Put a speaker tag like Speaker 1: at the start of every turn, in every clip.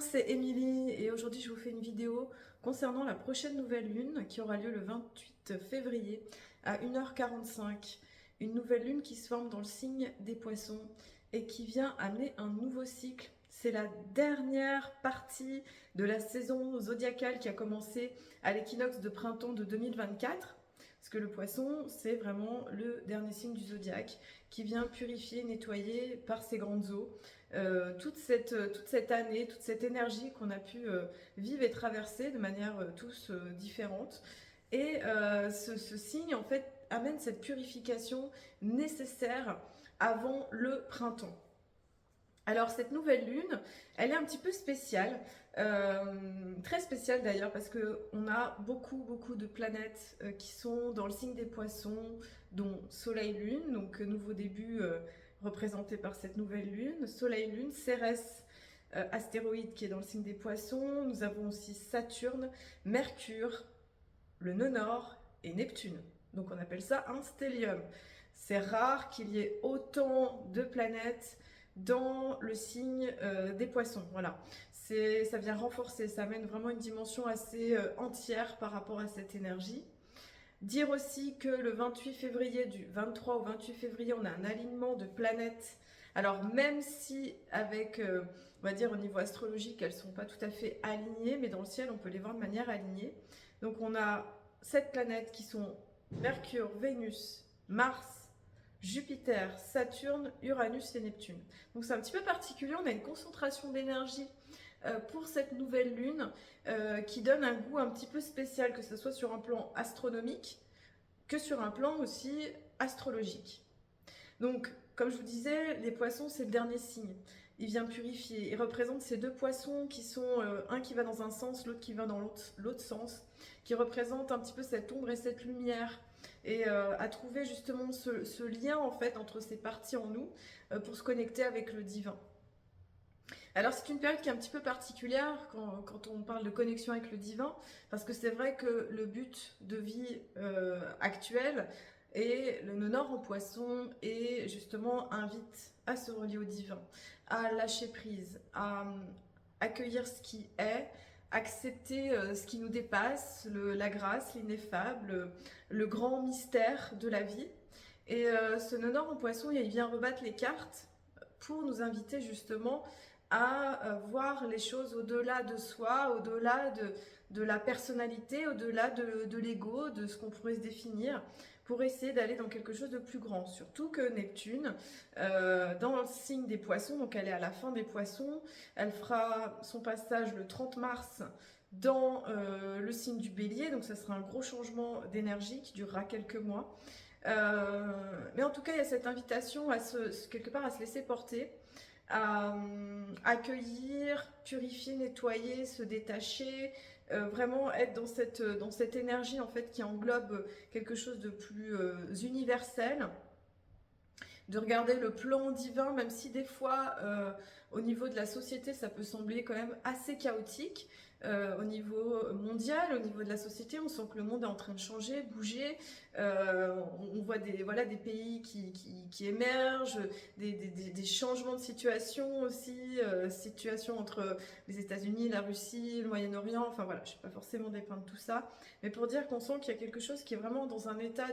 Speaker 1: Bonjour, c'est Émilie et aujourd'hui je vous fais une vidéo concernant la prochaine nouvelle lune qui aura lieu le 28 février à 1h45. Une nouvelle lune qui se forme dans le signe des poissons et qui vient amener un nouveau cycle. C'est la dernière partie de la saison zodiacale qui a commencé à l'équinoxe de printemps de 2024. Parce que le poisson, c'est vraiment le dernier signe du zodiaque qui vient purifier, nettoyer par ses grandes eaux toute cette année, toute cette énergie qu'on a pu vivre et traverser de manière tous différente. Et ce signe, en fait, amène cette purification nécessaire avant le printemps. Alors cette nouvelle lune, elle est un petit peu spéciale, très spéciale d'ailleurs parce qu'on a beaucoup de planètes qui sont dans le signe des poissons, dont Soleil-Lune, donc nouveau début représenté par cette nouvelle lune, Soleil-Lune, Cérès, astéroïde qui est dans le signe des poissons, nous avons aussi Saturne, Mercure, le nœud nord et Neptune. Donc on appelle ça un stellium. C'est rare qu'il y ait autant de planètes dans le signe des poissons. Voilà, ça vient renforcer, ça amène vraiment une dimension assez entière par rapport à cette énergie. Dire aussi que le 28 février, du 23 au 28 février, on a un alignement de planètes. Alors même si avec, on va dire au niveau astrologique, elles ne sont pas tout à fait alignées, mais dans le ciel, on peut les voir de manière alignée. Donc on a 7 planètes qui sont Mercure, Vénus, Mars, Jupiter, Saturne, Uranus et Neptune. Donc c'est un petit peu particulier, on a une concentration d'énergie pour cette nouvelle lune qui donne un goût un petit peu spécial, que ce soit sur un plan astronomique que sur un plan aussi astrologique. Donc, comme je vous disais, les poissons, c'est le dernier signe. Il vient purifier. Il représente ces deux poissons qui sont un qui va dans un sens, l'autre qui va dans l'autre sens, qui représentent un petit peu cette ombre et cette lumière. Et à trouver justement ce lien en fait entre ces parties en nous pour se connecter avec le divin. Alors c'est une période qui est un petit peu particulière quand on parle de connexion avec le divin, parce que c'est vrai que le but de vie actuel est le nœud nord en poisson et justement invite à se relier au divin, à lâcher prise, à accueillir ce qui est, accepter ce qui nous dépasse, la grâce, l'ineffable, le grand mystère de la vie. Et ce nœud nord en poisson, il vient rebattre les cartes pour nous inviter justement à voir les choses au-delà de soi, au-delà de la personnalité, au-delà de l'ego, de ce qu'on pourrait se définir, pour essayer d'aller dans quelque chose de plus grand. Surtout que Neptune, dans le signe des poissons, donc elle est à la fin des poissons, elle fera son passage le 30 mars dans le signe du bélier, donc ça sera un gros changement d'énergie qui durera quelques mois. Mais en tout cas, il y a cette invitation à quelque part à se laisser porter, à accueillir, purifier, nettoyer, se détacher, vraiment être dans cette énergie en fait qui englobe quelque chose de plus universel, de regarder le plan divin, même si des fois au niveau de la société ça peut sembler quand même assez chaotique. Au niveau mondial, au niveau de la société, on sent que le monde est en train de changer, bouger. On voit des pays qui émergent, des changements de situation aussi, situation entre les États-Unis, la Russie, le Moyen-Orient. Enfin voilà, je ne vais pas forcément dépeindre tout ça, mais pour dire qu'on sent qu'il y a quelque chose qui est vraiment dans un état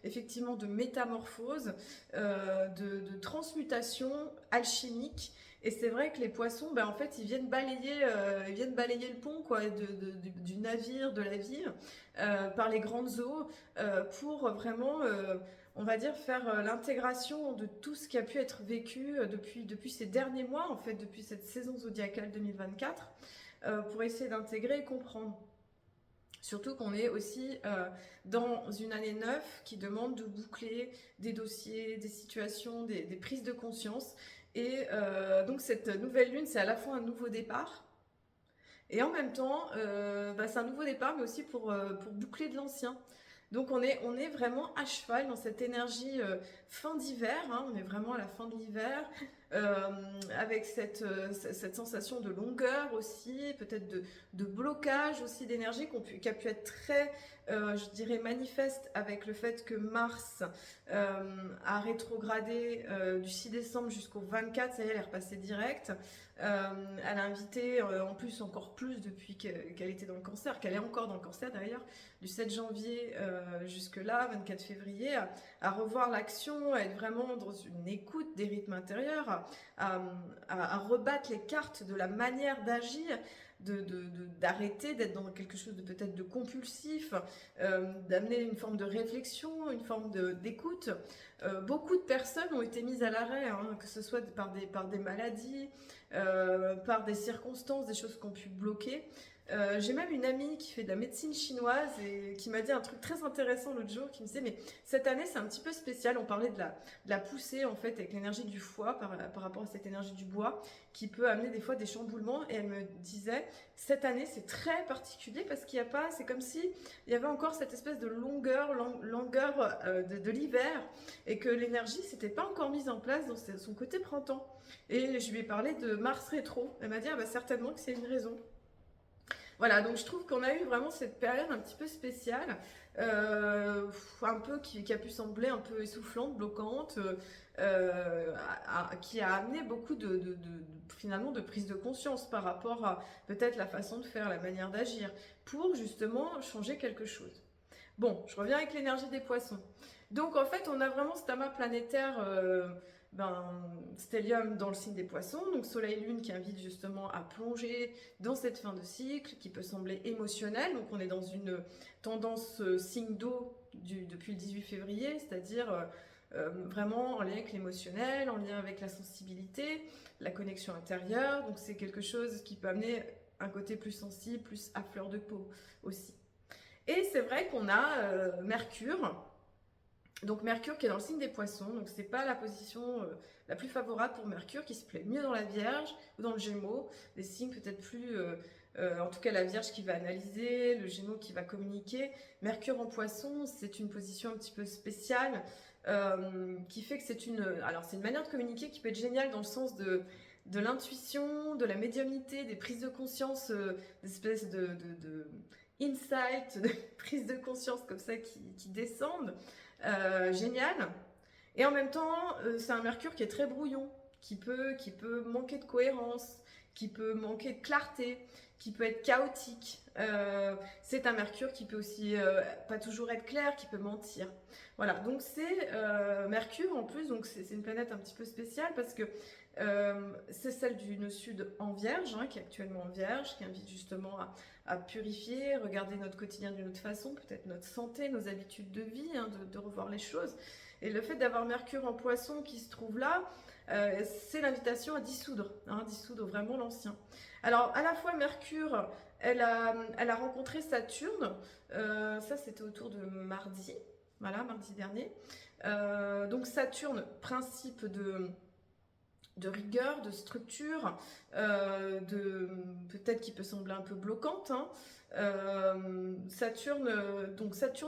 Speaker 1: effectivement de métamorphose, de transmutation alchimique. Et c'est vrai que les poissons, en fait, ils viennent balayer le pont quoi, du navire, de la vie, par les grandes eaux, pour vraiment, on va dire, faire l'intégration de tout ce qui a pu être vécu depuis ces derniers mois, en fait, depuis cette saison zodiacale 2024, pour essayer d'intégrer et comprendre. Surtout qu'on est aussi dans une année 9 qui demande de boucler des dossiers, des situations, des prises de conscience. Et donc cette nouvelle lune, c'est à la fois un nouveau départ, et en même temps, c'est un nouveau départ, mais aussi pour boucler de l'ancien. Donc on est vraiment à cheval dans cette énergie fin d'hiver, hein, on est vraiment à la fin de l'hiver, avec cette sensation de longueur aussi, peut-être de blocage aussi d'énergie qui a pu être très, je dirais, manifeste avec le fait que Mars a rétrogradé du 6 décembre jusqu'au 24, ça y est, elle est repassée direct. Elle a invité en plus encore plus depuis qu'elle était dans le cancer, qu'elle est encore dans le cancer d'ailleurs, du 7 janvier jusque là, 24 février, à revoir l'action, à être vraiment dans une écoute des rythmes intérieurs, à rebattre les cartes de la manière d'agir, d'arrêter d'être dans quelque chose de peut-être de compulsif, d'amener une forme de réflexion, une forme d'écoute. Beaucoup de personnes ont été mises à l'arrêt, hein, que ce soit par des maladies, par des circonstances, des choses qui ont pu bloquer. J'ai même une amie qui fait de la médecine chinoise et qui m'a dit un truc très intéressant l'autre jour, qui me disait mais cette année c'est un petit peu spécial, on parlait de la poussée en fait avec l'énergie du foie par rapport à cette énergie du bois qui peut amener des fois des chamboulements, et elle me disait cette année c'est très particulier parce qu'il n'y a pas, c'est comme si il y avait encore cette espèce de longueur de l'hiver et que l'énergie s'était pas encore mise en place dans son côté printemps. Et je lui ai parlé de Mars rétro, elle m'a dit ah bah certainement que c'est une raison. Voilà, donc je trouve qu'on a eu vraiment cette période un petit peu spéciale, un peu qui a pu sembler un peu essoufflante, bloquante, qui a amené beaucoup finalement de prise de conscience par rapport à peut-être la façon de faire, la manière d'agir, pour justement changer quelque chose. Bon, je reviens avec l'énergie des poissons. Donc en fait, on a vraiment cet amas planétaire, stellium dans le signe des poissons, donc soleil-lune qui invite justement à plonger dans cette fin de cycle qui peut sembler émotionnelle. Donc on est dans une tendance signe d'eau depuis le 18 février, c'est-à-dire vraiment en lien avec l'émotionnel, en lien avec la sensibilité, la connexion intérieure. Donc c'est quelque chose qui peut amener un côté plus sensible, plus à fleur de peau aussi. Et c'est vrai qu'on a Mercure. Donc Mercure qui est dans le signe des poissons, donc c'est pas la position la plus favorable pour Mercure, qui se plaît mieux dans la Vierge ou dans le Gémeaux, des signes peut-être plus, en tout cas la Vierge qui va analyser, le Gémeaux qui va communiquer. Mercure en Poisson, c'est une position un petit peu spéciale, qui fait que c'est une manière de communiquer qui peut être géniale dans le sens de l'intuition, de la médiumnité, des prises de conscience, des espèces de insights, de prises de conscience comme ça qui descendent. Génial. Et en même temps, c'est un Mercure qui est très brouillon, qui peut manquer de cohérence, qui peut manquer de clarté, qui peut être chaotique. C'est un Mercure qui peut aussi pas toujours être clair, qui peut mentir. Voilà, donc c'est Mercure en plus, donc c'est une planète un petit peu spéciale parce que c'est celle du nœud sud en Vierge, hein, qui est actuellement en Vierge, qui invite justement à purifier, regarder notre quotidien d'une autre façon, peut-être notre santé, nos habitudes de vie, hein, de revoir les choses. Et le fait d'avoir Mercure en Poisson qui se trouve là, c'est l'invitation à dissoudre, hein, dissoudre vraiment l'ancien. Alors à la fois Mercure, elle a rencontré Saturne, ça c'était autour de mardi, voilà, mardi dernier. Donc Saturne, principe de rigueur, de structure, peut-être qui peut sembler un peu bloquante, hein. Saturne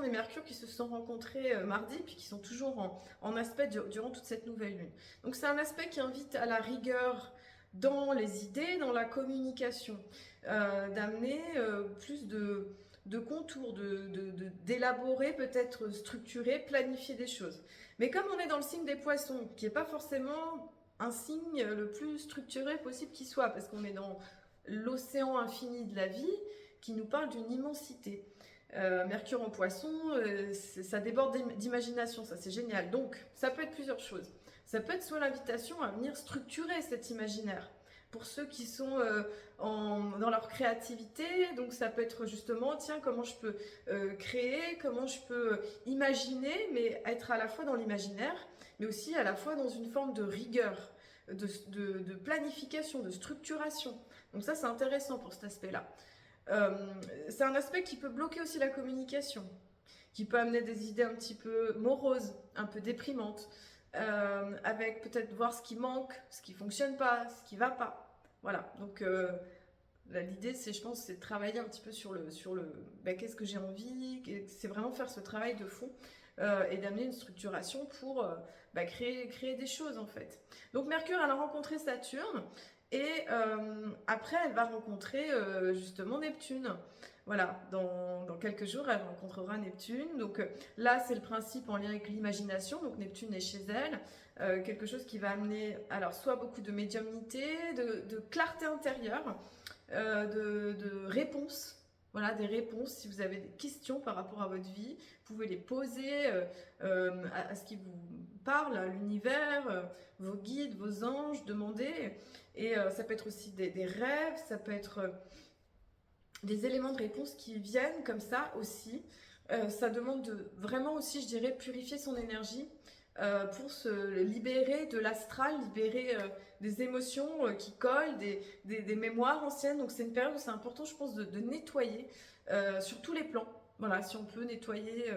Speaker 1: et Mercure qui se sont rencontrés mardi, puis qui sont toujours en aspect durant toute cette nouvelle lune. Donc c'est un aspect qui invite à la rigueur dans les idées, dans la communication, d'amener plus de contours, d'élaborer, peut-être structurer, planifier des choses. Mais comme on est dans le signe des poissons, qui n'est pas forcément un signe le plus structuré possible qui soit, parce qu'on est dans l'océan infini de la vie qui nous parle d'une immensité. Mercure en Poisson, ça déborde d'imagination, ça c'est génial. Donc ça peut être plusieurs choses. Ça peut être soit l'invitation à venir structurer cet imaginaire pour ceux qui sont dans leur créativité. Donc ça peut être justement, tiens, comment je peux créer, comment je peux imaginer, mais être à la fois dans l'imaginaire, mais aussi à la fois dans une forme de rigueur, de planification, de structuration. Donc ça, c'est intéressant pour cet aspect-là. C'est un aspect qui peut bloquer aussi la communication, qui peut amener des idées un petit peu moroses, un peu déprimantes, avec peut-être voir ce qui manque, ce qui fonctionne pas, ce qui va pas. Voilà, donc l'idée, je pense, c'est de travailler un petit peu sur le qu'est-ce que j'ai envie, c'est vraiment faire ce travail de fond et d'amener une structuration pour créer des choses en fait. Donc Mercure, elle a rencontré Saturne et après elle va rencontrer justement Neptune. Voilà, dans quelques jours, elle rencontrera Neptune. Donc là, c'est le principe en lien avec l'imagination. Donc Neptune est chez elle. Quelque chose qui va amener alors soit beaucoup de médiumnité, de clarté intérieure, de réponses. Voilà, des réponses. Si vous avez des questions par rapport à votre vie, vous pouvez les poser à ce qui vous parle, à l'univers, vos guides, vos anges, demander. Et ça peut être aussi des rêves, ça peut être des éléments de réponse qui viennent comme ça aussi. Ça demande de vraiment aussi, je dirais, purifier son énergie pour se libérer de l'astral, libérer des émotions qui collent, des mémoires anciennes. Donc c'est une période où c'est important, je pense, de nettoyer sur tous les plans. Voilà, si on peut nettoyer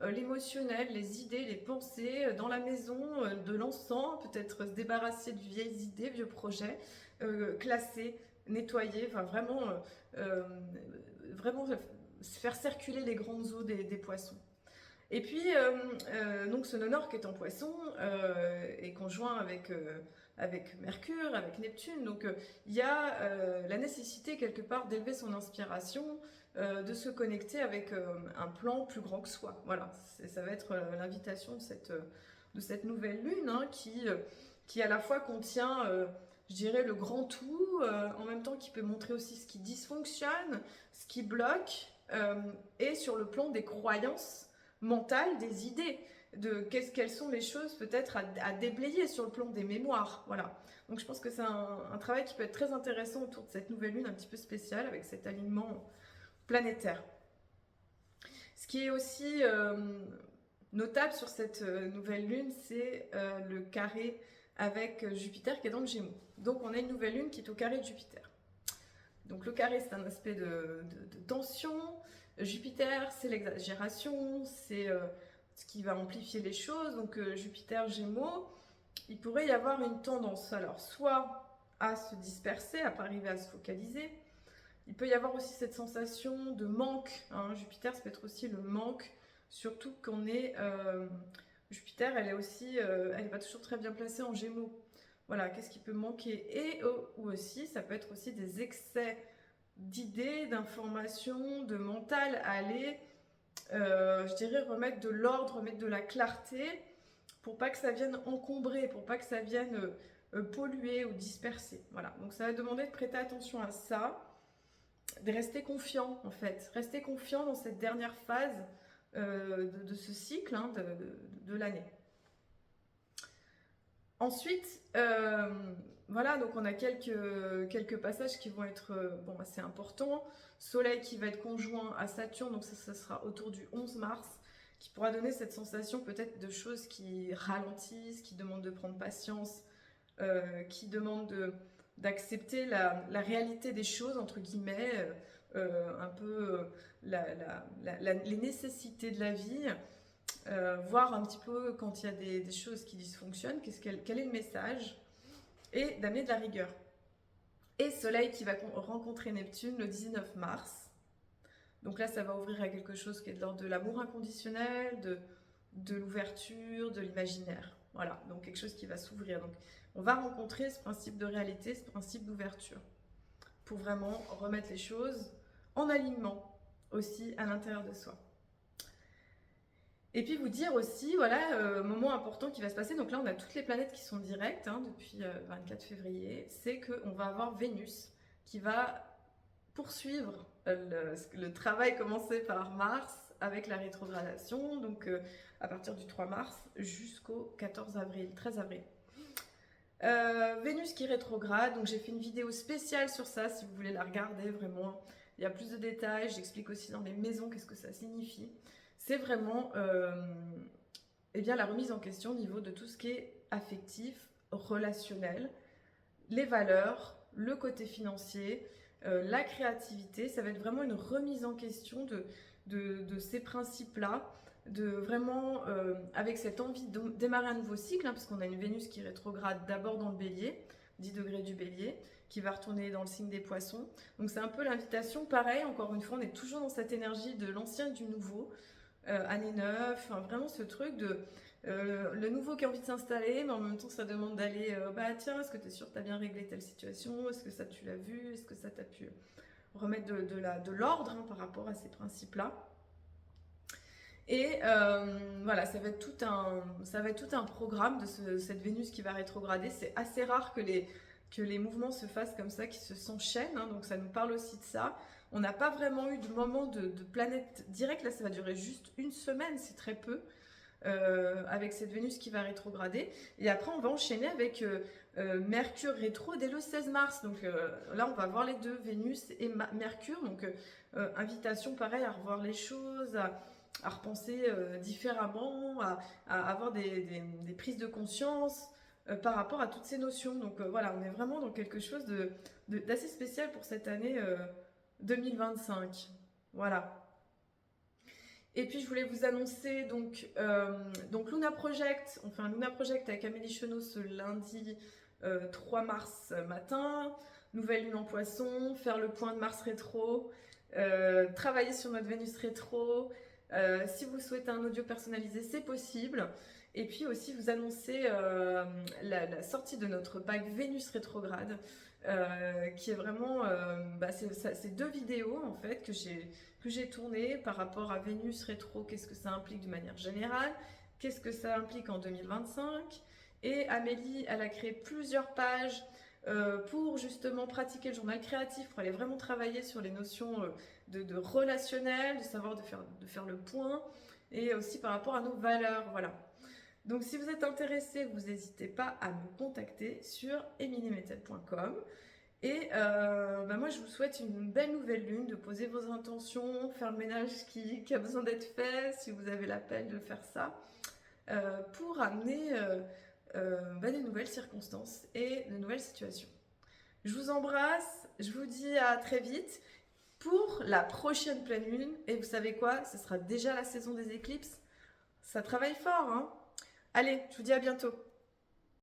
Speaker 1: l'émotionnel, les idées, les pensées dans la maison, de l'encens, peut-être se débarrasser de vieilles idées, vieux projets, classer, nettoyer, enfin vraiment, vraiment faire circuler les grandes eaux des poissons. Et puis, donc ce nœud nord qui est en poisson est conjoint avec Mercure, avec Neptune. Donc il y a la nécessité quelque part d'élever son inspiration, de se connecter avec un plan plus grand que soi. Voilà, ça va être l'invitation de cette nouvelle lune hein, qui à la fois contient, je dirais, le grand tout, en même temps qui peut montrer aussi ce qui dysfonctionne, ce qui bloque, et sur le plan des croyances mentales, des idées, de quelles sont les choses peut-être à déblayer sur le plan des mémoires. Voilà. Donc je pense que c'est un travail qui peut être très intéressant autour de cette nouvelle lune un petit peu spéciale avec cet alignement planétaire. Ce qui est aussi notable sur cette nouvelle lune, c'est le carré avec Jupiter qui est dans le Gémeaux. Donc on a une nouvelle lune qui est au carré de Jupiter. Donc le carré, c'est un aspect de tension. Jupiter, c'est l'exagération, c'est ce qui va amplifier les choses. Donc Jupiter, Gémeaux, il pourrait y avoir une tendance, alors soit à se disperser, à pas arriver à se focaliser. Il peut y avoir aussi cette sensation de manque. Hein. Jupiter, ça peut être aussi le manque, surtout qu'on est... Jupiter, elle est aussi, elle n'est pas toujours très bien placée en Gémeaux. Voilà, qu'est-ce qui peut manquer? Et ou aussi, ça peut être aussi des excès d'idées, d'informations, de mental à aller, je dirais, remettre de l'ordre, remettre de la clarté, pour pas que ça vienne encombrer, pour pas que ça vienne polluer ou disperser. Voilà, donc ça va demander de prêter attention à ça, de rester confiant en fait, rester confiant dans cette dernière phase de ce cycle hein, de l'année. Ensuite, voilà, donc on a quelques passages qui vont être assez importants. Soleil qui va être conjoint à Saturne, donc ça sera autour du 11 mars, qui pourra donner cette sensation peut-être de choses qui ralentissent, qui demandent de prendre patience, qui demandent d'accepter la réalité des choses, entre guillemets, un peu les nécessités de la vie. Voir un petit peu quand il y a des choses qui dysfonctionnent, quel est le message, et d'amener de la rigueur. Et Soleil qui va rencontrer Neptune le 19 mars. Donc là, ça va ouvrir à quelque chose qui est de l'ordre de l'amour inconditionnel, de l'ouverture, de l'imaginaire. Voilà, donc quelque chose qui va s'ouvrir. Donc on va rencontrer ce principe de réalité, ce principe d'ouverture, pour vraiment remettre les choses en alignement aussi à l'intérieur de soi. Et puis vous dire aussi, voilà, moment important qui va se passer, donc là on a toutes les planètes qui sont directes hein, depuis 24 février, c'est qu'on va avoir Vénus qui va poursuivre le travail commencé par Mars avec la rétrogradation, donc à partir du 3 mars jusqu'au 14 avril, 13 avril. Vénus qui rétrograde, donc j'ai fait une vidéo spéciale sur ça si vous voulez la regarder vraiment, il y a plus de détails, j'explique aussi dans les maisons qu'est-ce que ça signifie. C'est vraiment la remise en question au niveau de tout ce qui est affectif, relationnel, les valeurs, le côté financier, la créativité. Ça va être vraiment une remise en question de ces principes-là, de vraiment, avec cette envie de démarrer un nouveau cycle, hein, parce qu'on a une Vénus qui rétrograde d'abord dans le Bélier, 10 degrés du Bélier, qui va retourner dans le signe des Poissons. Donc c'est un peu l'invitation, pareil, encore une fois, on est toujours dans cette énergie de l'ancien et du nouveau, année 9, enfin, vraiment ce truc de le nouveau qui a envie de s'installer, mais en même temps ça demande d'aller, bah tiens, est-ce que tu es sûr que tu as bien réglé telle situation, est-ce que ça tu l'as vu, est-ce que ça t'a pu remettre de l'ordre hein, par rapport à ces principes-là. Et voilà, ça va être tout un programme de cette Vénus qui va rétrograder. C'est assez rare que les mouvements se fassent comme ça, qui se s'enchaînent, hein, donc ça nous parle aussi de ça. On n'a pas vraiment eu de moment de planète directe, là ça va durer juste une semaine, c'est très peu, avec cette Vénus qui va rétrograder. Et après on va enchaîner avec Mercure rétro dès le 16 mars. Donc là on va voir les deux, Vénus et Mercure, donc invitation pareil à revoir les choses, à repenser différemment, à avoir des prises de conscience par rapport à toutes ces notions. Donc voilà, on est vraiment dans quelque chose d'assez spécial pour cette année 2025. Voilà. Et puis je voulais vous annoncer donc Luna Project, on fait un Luna Project avec Amélie Chenot ce lundi 3 mars matin, nouvelle lune en poisson, faire le point de Mars rétro, travailler sur notre Vénus rétro. Si vous souhaitez un audio personnalisé, c'est possible. Et puis aussi vous annoncer la sortie de notre pack Vénus rétrograde, qui est vraiment, c'est deux vidéos en fait que j'ai tournées par rapport à Vénus rétro, qu'est-ce que ça implique de manière générale, qu'est-ce que ça implique en 2025. Et Amélie, elle a créé plusieurs pages pour justement pratiquer le journal créatif, pour aller vraiment travailler sur les notions de relationnel, de savoir de faire le point, et aussi par rapport à nos valeurs, voilà. Donc si vous êtes intéressé, vous n'hésitez pas à me contacter sur emilymetel.com. Et moi je vous souhaite une belle nouvelle lune, de poser vos intentions, faire le ménage qui a besoin d'être fait, si vous avez l'appel de faire ça, pour amener de nouvelles circonstances et de nouvelles situations. Je vous embrasse, je vous dis à très vite pour la prochaine pleine lune. Et vous savez quoi, ce sera déjà la saison des éclipses. Ça travaille fort, hein. Allez, je vous dis à bientôt.